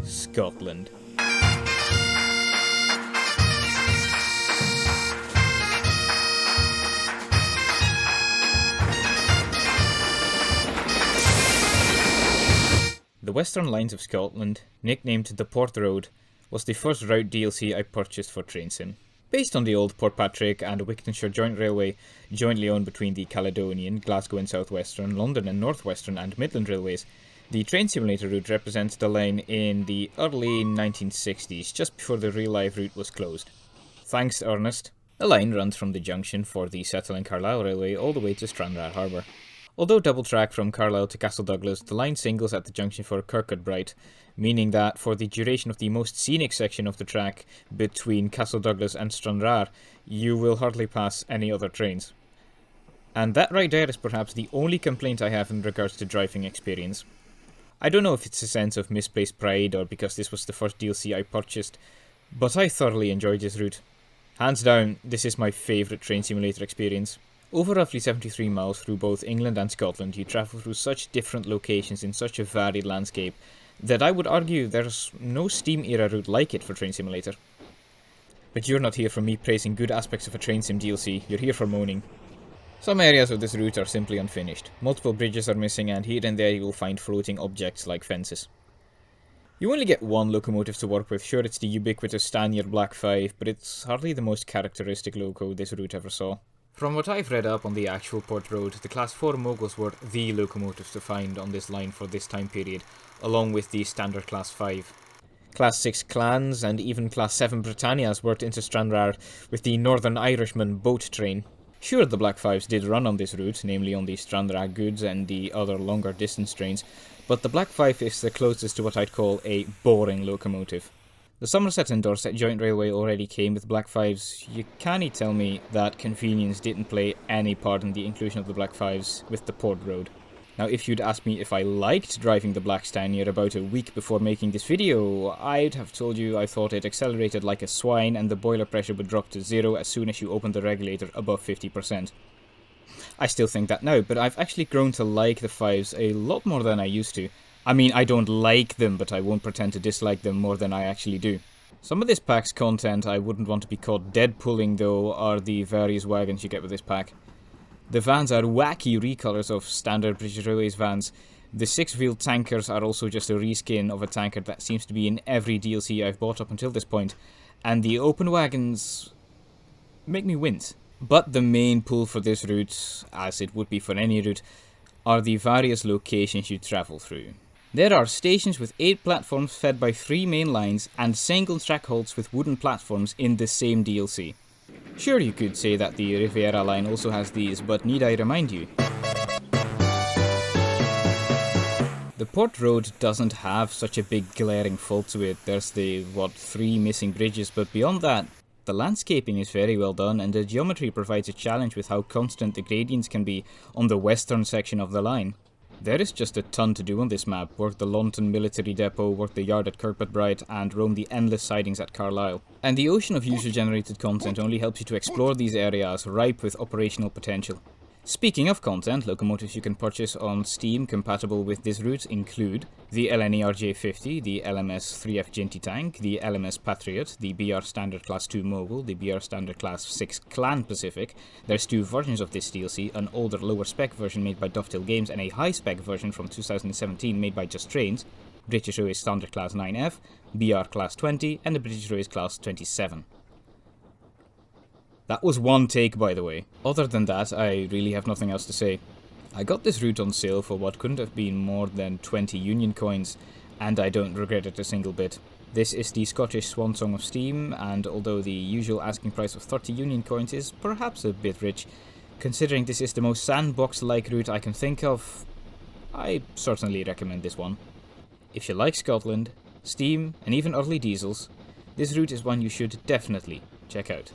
Scotland. The Western Lines of Scotland, nicknamed the Port Road, was the first route DLC I purchased for train sim. Based on the old Portpatrick and Wigtonshire Joint Railway, jointly owned between the Caledonian, Glasgow and South Western, London and North Western and Midland Railways, the train simulator route represents the line in the early 1960s, just before the real-life route was closed. Thanks, Ernest. The line runs from the junction for the Settle and Carlisle Railway all the way to Stranraer Harbour. Although double track from Carlisle to Castle Douglas, the line singles at the junction for Kirkcudbright, meaning that for the duration of the most scenic section of the track between Castle Douglas and Stranraer, you will hardly pass any other trains. And that right there is perhaps the only complaint I have in regards to driving experience. I don't know if it's a sense of misplaced pride or because this was the first DLC I purchased, but I thoroughly enjoyed this route. Hands down, this is my favourite train simulator experience. Over roughly 73 miles through both England and Scotland, you travel through such different locations in such a varied landscape that I would argue there's no Steam era route like it for Train Simulator. But you're not here for me praising good aspects of a Train Sim DLC, you're here for moaning. Some areas of this route are simply unfinished. Multiple bridges are missing and here and there you will find floating objects like fences. You only get one locomotive to work with. Sure, it's the ubiquitous Stanier Black 5, but it's hardly the most characteristic loco this route ever saw. From what I've read up on the actual Port Road, the Class 4 Moguls were the locomotives to find on this line for this time period, along with the standard Class 5. Class 6 Clans and even Class 7 Britannias worked into Stranraer with the Northern Irishman boat train. Sure, the Black 5s did run on this route, namely on the Stranraer Goods and the other longer distance trains, but the Black 5 is the closest to what I'd call a boring locomotive. The Somerset and Dorset Joint Railway already came with Black 5s. You can't tell me that convenience didn't play any part in the inclusion of the Black 5s with the Port Road. Now, if you'd asked me if I liked driving the Black Stanier about a week before making this video, I'd have told you I thought it accelerated like a swine and the boiler pressure would drop to zero as soon as you opened the regulator above 50%. I still think that now, but I've actually grown to like the 5s a lot more than I used to. I mean, I don't like them, but I won't pretend to dislike them more than I actually do. Some of this pack's content I wouldn't want to be caught dead pulling though are the various wagons you get with this pack. The vans are wacky recolours of standard British Railways vans. The 6-wheeled tankers are also just a reskin of a tanker that seems to be in every DLC I've bought up until this point, and the open wagons make me wince. But the main pull for this route, as it would be for any route, are the various locations you travel through. There are stations with 8 platforms fed by 3 main lines and single track halts with wooden platforms in the same DLC. Sure, you could say that the Riviera line also has these, but need I remind you? The Port Road doesn't have such a big glaring fault to it. There's the, 3 missing bridges, but beyond that, the landscaping is very well done and the geometry provides a challenge with how constant the gradients can be on the western section of the line. There is just a ton to do on this map. Work the Launton military depot, work the yard at Kirkcudbright, and roam the endless sidings at Carlisle. And the ocean of user-generated content only helps you to explore these areas ripe with operational potential. Speaking of content, locomotives you can purchase on Steam compatible with this route include the LNE RJ50, the LMS 3F Ginty Tank, the LMS Patriot, the BR Standard Class 2 Mogul, the BR Standard Class 6 Clan Pacific. There's 2 versions of this DLC, an older lower spec version made by Dovetail Games and a high spec version from 2017 made by Just Trains, British Railways Standard Class 9F, BR Class 20 and the British Railways Class 27. That was one take, by the way. Other than that, I really have nothing else to say. I got this route on sale for what couldn't have been more than 20 Union coins, and I don't regret it a single bit. This is the Scottish swan song of Steam, and although the usual asking price of 30 Union coins is perhaps a bit rich, considering this is the most sandbox-like route I can think of, I certainly recommend this one. If you like Scotland, Steam, and even early diesels, this route is one you should definitely check out.